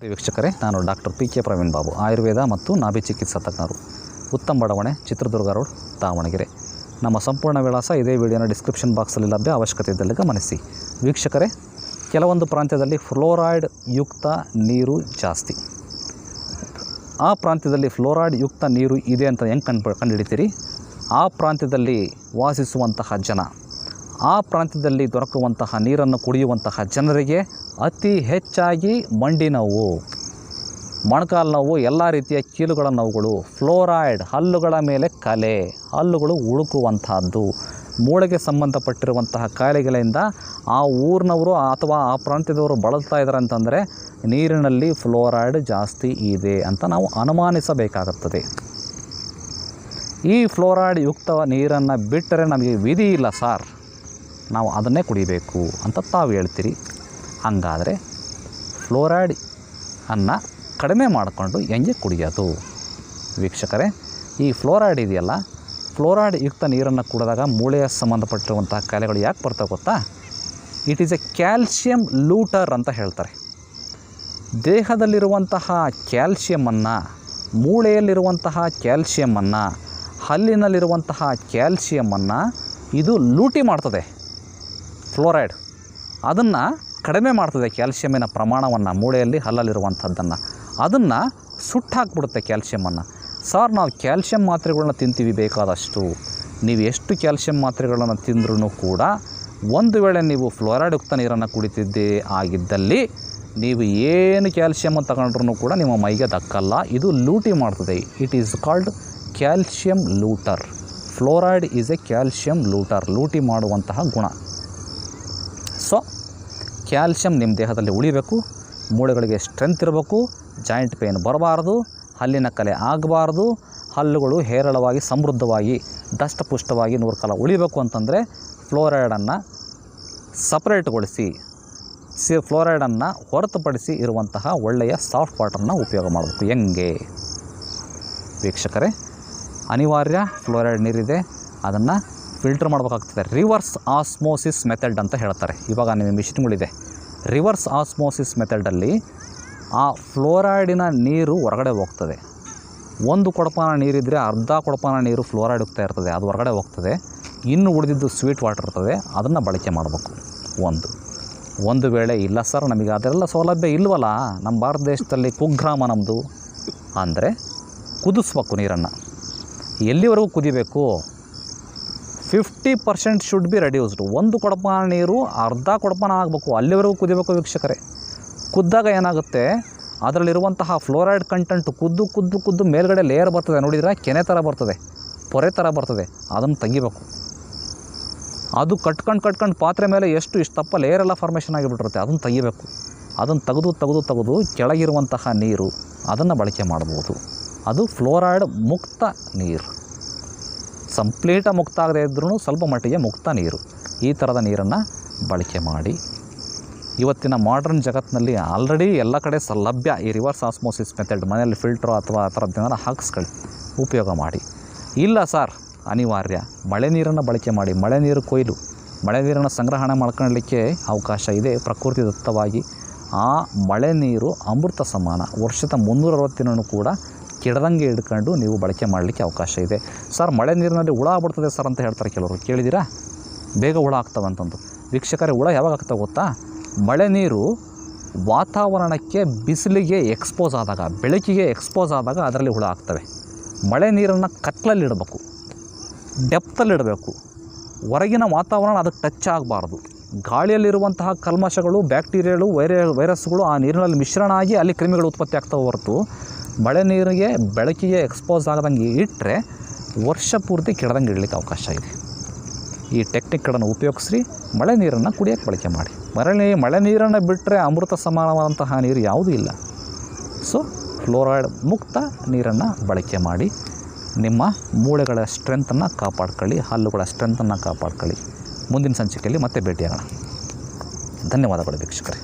ವೀಕ್ಷಕರೇ, ನಾನು doctor PK Praveen Babu, Ayurveda ಮತ್ತು ನಾಭಿ ಚಿಕಿತ್ಸಾ ತಜ್ಞರು, ಉತ್ತಮ ಬಡಾವಣೆ, ಚಿತ್ರದುರ್ಗ ರೋಡ್, ದಾವಣಗೆರೆ. ನಮ್ಮ ಸಂಪೂರ್ಣ ವಿಳಾಸ ಇದೇ ವಿಡಿಯೋನ ಡಿಸ್ಕ್ರಿಪ್ಷನ್ ಬಾಕ್ಸಲ್ಲಿ ಲಭ್ಯ. ಅವಶ್ಯಕತೆ ಇದ್ದಲ್ಲಿ ಗಮನಿಸಿ. ವೀಕ್ಷಕರೇ, ಕೆಲವೊಂದು ಪ್ರಾಂತ್ಯದಲ್ಲಿ ಫ್ಲೋರೈಡ್ ಯುಕ್ತ ನೀರು ಜಾಸ್ತಿ. ಆ ಪ್ರಾಂತ್ಯದಲ್ಲಿ ಫ್ಲೋರೈಡ್ ಯುಕ್ತ ನೀರು ಇದೆ ಅಂತ ಹೆಂಗೆ ಕಂಡುಹಿಡಿತೀರಿ? ಆ ಪ್ರಾಂತ್ಯದಲ್ಲಿ ವಾಸಿಸುವಂತಹ ಜನ, ಆ ಪ್ರಾಂತ್ಯದಲ್ಲಿ ದೊರಕುವಂತಹ ನೀರನ್ನು ಕುಡಿಯುವಂತಹ ಜನರಿಗೆ ಅತಿ ಹೆಚ್ಚಾಗಿ ಮಂಡಿ ನೋವು, ಮೊಣಕಾಲು ನೋವು, ಎಲ್ಲ ರೀತಿಯ ಕೀಲುಗಳ ನೋವುಗಳು, ಫ್ಲೋರೈಡ್, ಹಲ್ಲುಗಳ ಮೇಲೆ ಕಲೆ, ಹಲ್ಲುಗಳು ಉಳುಕುವಂತಹದ್ದು, ಮೂಳೆಗೆ ಸಂಬಂಧಪಟ್ಟಿರುವಂತಹ ಕಾಯಿಲೆಗಳಿಂದ ಆ ಊರಿನವರು ಅಥವಾ ಆ ಪ್ರಾಂತ್ಯದವರು ಬಳಲ್ತಾ ಇದ್ದಾರೆ ಅಂತಂದರೆ ನೀರಿನಲ್ಲಿ ಫ್ಲೋರೈಡ್ ಜಾಸ್ತಿ ಇದೆ ಅಂತ ನಾವು ಅನುಮಾನಿಸಬೇಕಾಗುತ್ತದೆ. ಈ ಫ್ಲೋರೈಡ್ ಯುಕ್ತ ನೀರನ್ನು ಬಿಟ್ಟರೆ ನಮಗೆ ವಿಧಿ ಇಲ್ಲ ಸಾರ್, ನಾವು ಅದನ್ನೇ ಕುಡಿಬೇಕು ಅಂತ ತಾವು ಹೇಳ್ತೀರಿ. ಹಾಗಾದರೆ ಫ್ಲೋರೈಡ್ ಅನ್ನು ಕಡಿಮೆ ಮಾಡಿಕೊಂಡು ಹೆಂಗೆ ಕುಡಿಯೋದು? ವೀಕ್ಷಕರೇ, ಈ ಫ್ಲೋರೈಡ್ ಇದೆಯಲ್ಲ, ಫ್ಲೋರೈಡ್ ಯುಕ್ತ ನೀರನ್ನು ಕುಡಿದಾಗ ಮೂಳೆಯ ಸಂಬಂಧಪಟ್ಟಿರುವಂಥ ಕಾಯಿಲೆಗಳು ಯಾಕೆ ಬರ್ತವೆ ಗೊತ್ತಾ? It is A calcium looter ಅಂತ ಹೇಳ್ತಾರೆ. ದೇಹದಲ್ಲಿರುವಂತಹ ಕ್ಯಾಲ್ಶಿಯಮನ್ನು, ಮೂಳೆಯಲ್ಲಿರುವಂತಹ ಕ್ಯಾಲ್ಶಿಯಮನ್ನು, ಹಲ್ಲಿನಲ್ಲಿರುವಂತಹ ಕ್ಯಾಲ್ಶಿಯಮನ್ನು ಇದು ಲೂಟಿ ಮಾಡ್ತದೆ. ಫ್ಲೋರೈಡ್ ಅದನ್ನು ಕಡಿಮೆ ಮಾಡ್ತದೆ, ಕ್ಯಾಲ್ಶಿಯಮಿನ ಪ್ರಮಾಣವನ್ನು ಮೂಳೆಯಲ್ಲಿ, ಹಲ್ಲಲ್ಲಿರುವಂಥದ್ದನ್ನು ಅದನ್ನು ಸುಟ್ಟಾಕ್ಬಿಡುತ್ತೆ ಕ್ಯಾಲ್ಶಿಯಮನ್ನು. ಸರ್, ನಾವು ಕ್ಯಾಲ್ಶಿಯಂ ಮಾತ್ರೆಗಳನ್ನ ತಿಂತೀವಿ ಬೇಕಾದಷ್ಟು. ನೀವು ಎಷ್ಟು ಕ್ಯಾಲ್ಶಿಯಂ ಮಾತ್ರೆಗಳನ್ನು ತಿಂದ್ರೂ ಕೂಡ ಒಂದು ವೇಳೆ ನೀವು ಫ್ಲೋರೈಡ್ ಯುಕ್ತ ನೀರನ್ನು ಕುಡಿತಿದ್ದೇ ಆಗಿದ್ದಲ್ಲಿ ನೀವು ಏನು ಕ್ಯಾಲ್ಶಿಯಮ್ ತಗೊಂಡ್ರೂ ಕೂಡ ನಿಮ್ಮ ಮೈಗೆ ದಕ್ಕಲ್ಲ. ಇದು ಲೂಟಿ ಮಾಡ್ತದೆ. It is called calcium looter. Fluoride is A calcium looter, ಲೂಟಿ ಮಾಡುವಂತಹ ಗುಣ. ಸೊ ಕ್ಯಾಲ್ಶಿಯಂ ನಿಮ್ಮ ದೇಹದಲ್ಲಿ ಉಳಿಬೇಕು, ಮೂಳೆಗಳಿಗೆ ಸ್ಟ್ರೆಂತ್ ಇರಬೇಕು, ಜಾಯಿಂಟ್ ಪೇನ್ ಬರಬಾರ್ದು, ಹಲ್ಲಿನ ಕಲೆ ಆಗಬಾರ್ದು, ಹಲ್ಲುಗಳು ಹೇರಳವಾಗಿ ಸಮೃದ್ಧವಾಗಿ ದಷ್ಟಪುಷ್ಟವಾಗಿ 100 ಕಾಲ ಉಳಿಬೇಕು ಅಂತಂದರೆ ಫ್ಲೋರೈಡನ್ನು ಸಪ್ರೇಟ್ಗೊಳಿಸಿ, ಫ್ಲೋರೈಡನ್ನು ಹೊರತುಪಡಿಸಿ ಇರುವಂತಹ ಒಳ್ಳೆಯ ಸಾಫ್ಟ್ ವಾಟರ್ನ ಉಪಯೋಗ ಮಾಡಬೇಕು. ಹೆಂಗೆ ವೀಕ್ಷಕರೇ? ಅನಿವಾರ್ಯ, ಫ್ಲೋರೈಡ್ ನೀರಿದೆ, ಅದನ್ನು ಫಿಲ್ಟರ್ ಮಾಡಬೇಕಾಗ್ತದೆ. ರಿವರ್ಸ್ ಆಸ್ಮೋಸಿಸ್ ಮೆಥಡ್ ಅಂತ ಹೇಳ್ತಾರೆ. ಇವಾಗ ನಿಮ್ಮ ಮಿಷಿನ್ಗಳಿದೆ. ರಿವರ್ಸ್ ಆಸ್ಮೋಸಿಸ್ ಮೆಥಡಲ್ಲಿ ಆ ಫ್ಲೋರೈಡಿನ ನೀರು ಹೊರಗಡೆ ಹೋಗ್ತದೆ. ಒಂದು ಕೊಡಪಾನ ನೀರಿದ್ದರೆ ಅರ್ಧ ಕೊಡಪಾನ ನೀರು ಫ್ಲೋರೈಡ್ ಯುಕ್ತ ಇರ್ತದೆ, ಅದು ಹೊರಗಡೆ ಹೋಗ್ತದೆ. ಇನ್ನು ಉಳಿದಿದ್ದು ಸ್ವೀಟ್ ವಾಟರ್ ಇರ್ತದೆ, ಅದನ್ನು ಬಳಕೆ ಮಾಡಬೇಕು. ಒಂದು ವೇಳೆ ಇಲ್ಲ ಸರ್, ನಮಗೆ ಅದೆಲ್ಲ ಸೌಲಭ್ಯ ಇಲ್ವಲ್ಲ, ನಮ್ಮ ಭಾರತ ದೇಶದಲ್ಲಿ ಕುಗ್ರಾಮ ನಮ್ಮದು ಅಂದರೆ ಕುದಿಸ್ಬೇಕು ನೀರನ್ನು. ಎಲ್ಲಿವರೆಗೂ ಕುದಿಬೇಕು? 50% ಶುಡ್ ಬಿ ರೆಡ್ಯೂಸ್ಡ್. ಒಂದು ಕೊಡಪಾನ ನೀರು ಅರ್ಧ ಕೊಡಪಾನ ಆಗಬೇಕು, ಅಲ್ಲಿವರೆಗೂ ಕುದಿಬೇಕು ವೀಕ್ಷಕರೇ. ಕುದ್ದಾಗ ಏನಾಗುತ್ತೆ, ಅದರಲ್ಲಿರುವಂತಹ ಫ್ಲೋರೈಡ್ ಕಂಟೆಂಟ್ ಕುದ್ದು ಮೇಲ್ಗಡೆ ಲೇಯರ್ ಬರ್ತದೆ, ನೋಡಿದ್ರೆ ಕೆನೆ ಥರ ಬರ್ತದೆ, ಪೊರೆ ಥರ ಬರ್ತದೆ. ಅದನ್ನು ತೆಗಿಬೇಕು. ಅದು ಕಟ್ಕೊಂಡು ಪಾತ್ರೆ ಮೇಲೆ ಇಷ್ಟಪ್ಪ ಲೇಯರ್ ಎಲ್ಲ ಫಾರ್ಮೇಷನ್ ಆಗಿಬಿಟ್ಟಿರುತ್ತೆ, ಅದನ್ನು ತೆಗಿಬೇಕು. ಅದನ್ನು ತೆಗೆದು ಕೆಳಗಿರುವಂತಹ ನೀರು ಅದನ್ನು ಬಳಕೆ ಮಾಡ್ಬೋದು. ಅದು ಫ್ಲೋರೈಡ್ ಮುಕ್ತ ನೀರು. ಕಂಪ್ಲೀಟಾಗಿ ಮುಕ್ತ ಆಗದೇ ಇದ್ರೂ ಸ್ವಲ್ಪ ಮಟ್ಟಿಗೆ ಮುಕ್ತ ನೀರು. ಈ ಥರದ ನೀರನ್ನು ಬಳಕೆ ಮಾಡಿ. ಇವತ್ತಿನ ಮಾಡರ್ನ್ ಜಗತ್ತಿನಲ್ಲಿ ಆಲ್ರೆಡಿ ಎಲ್ಲ ಕಡೆ ಲಭ್ಯ ಈ ರಿವರ್ಸ್ ಆಸ್ಮೋಸಿಸ್ ಮೆಥಡ್. ಮನೆಯಲ್ಲಿ ಫಿಲ್ಟ್ರು ಅಥವಾ ಆ ಥರದ್ದೇನಾರು ಹಾಕಿಸ್ಕೊಳ್ಳಿ, ಉಪಯೋಗ ಮಾಡಿ. ಇಲ್ಲ ಸರ್, ಅನಿವಾರ್ಯ, ಮಳೆ ನೀರನ್ನು ಬಳಕೆ ಮಾಡಿ. ಮಳೆ ನೀರು ಕೊಯ್ಲು, ಮಳೆ ನೀರನ್ನು ಸಂಗ್ರಹಣೆ ಮಾಡ್ಕೊಳ್ಳಲಿಕ್ಕೆ ಅವಕಾಶ ಇದೆ ಪ್ರಕೃತಿ ದತ್ತವಾಗಿ. ಆ ಮಳೆ ನೀರು ಅಮೃತ ಸಮಾನ. ವರ್ಷದ 360 ದಿನವೂ ಕೂಡ ಕೆಡದಂಗೆ ಹಿಡ್ಕೊಂಡು ನೀವು ಬಳಕೆ ಮಾಡಲಿಕ್ಕೆ ಅವಕಾಶ ಇದೆ. ಸರ್, ಮಳೆ ನೀರಿನಲ್ಲಿ ಹುಳ ಆಗ್ಬಿಡ್ತದೆ ಸರ್ ಅಂತ ಹೇಳ್ತಾರೆ ಕೆಲವರು, ಕೇಳಿದ್ದೀರಾ? ಬೇಗ ಹುಳ ಆಗ್ತವೆ ಅಂತಂದು. ವೀಕ್ಷಕರೇ, ಹುಳ ಯಾವಾಗ ಆಗ್ತವೆ ಗೊತ್ತಾ? ಮಳೆ ನೀರು ವಾತಾವರಣಕ್ಕೆ, ಬಿಸಿಲಿಗೆ ಎಕ್ಸ್ಪೋಸ್ ಆದಾಗ, ಬೆಳಕಿಗೆ ಎಕ್ಸ್ಪೋಸ್ ಆದಾಗ ಅದರಲ್ಲಿ ಹುಳ ಆಗ್ತವೆ. ಮಳೆ ನೀರನ್ನು ಕತ್ಲಲ್ಲಿಡಬೇಕು, ಡೆಪ್ತಲ್ಲಿಡಬೇಕು. ಹೊರಗಿನ ವಾತಾವರಣ ಅದಕ್ಕೆ ಟಚ್ ಆಗಬಾರ್ದು. ಗಾಳಿಯಲ್ಲಿರುವಂತಹ ಕಲ್ಮಶಗಳು, ಬ್ಯಾಕ್ಟೀರಿಯಾಗಳು, ವೈರಸ್ಗಳು ಆ ನೀರಿನಲ್ಲಿ ಮಿಶ್ರಣ ಆಗಿ ಅಲ್ಲಿ ಕ್ರಿಮಿಗಳು ಉತ್ಪತ್ತಿ ಆಗ್ತವೆ ಹೊರತು ಮಳೆ ನೀರಿಗೆ, ಬೆಳಕಿಗೆ ಎಕ್ಸ್ಪೋಸ್ ಆಗದಂಗೆ ಇಟ್ಟರೆ ವರ್ಷ ಪೂರ್ತಿ ಕೆಡದಂಗೆ ಇಡಲಿಕ್ಕೆ ಅವಕಾಶ ಇದೆ. ಈ ಟೆಕ್ನಿಕ್ಗಳನ್ನು ಉಪಯೋಗಿಸಿ ಮಳೆ ನೀರನ್ನು ಕುಡಿಯೋಕ್ಕೆ ಬಳಕೆ ಮಾಡಿ. ಮಳೆ ನೀರನ್ನು ಬಿಟ್ಟರೆ ಅಮೃತ ಸಮಾನವಾದಂತಹ ನೀರು ಯಾವುದೂ ಇಲ್ಲ. ಸೊ ಫ್ಲೋರೈಡ್ ಮುಕ್ತ ನೀರನ್ನು ಬಳಕೆ ಮಾಡಿ. ನಿಮ್ಮ ಮೂಳೆಗಳ ಸ್ಟ್ರೆಂತನ್ನು ಕಾಪಾಡ್ಕೊಳ್ಳಿ, ಹಲ್ಲುಗಳ ಸ್ಟ್ರೆಂತನ್ನು ಕಾಪಾಡ್ಕೊಳ್ಳಿ. ಮುಂದಿನ ಸಂಚಿಕೆಯಲ್ಲಿ ಮತ್ತೆ ಭೇಟಿಯಾಗೋಣ. ಧನ್ಯವಾದಗಳು ವೀಕ್ಷಕರೇ.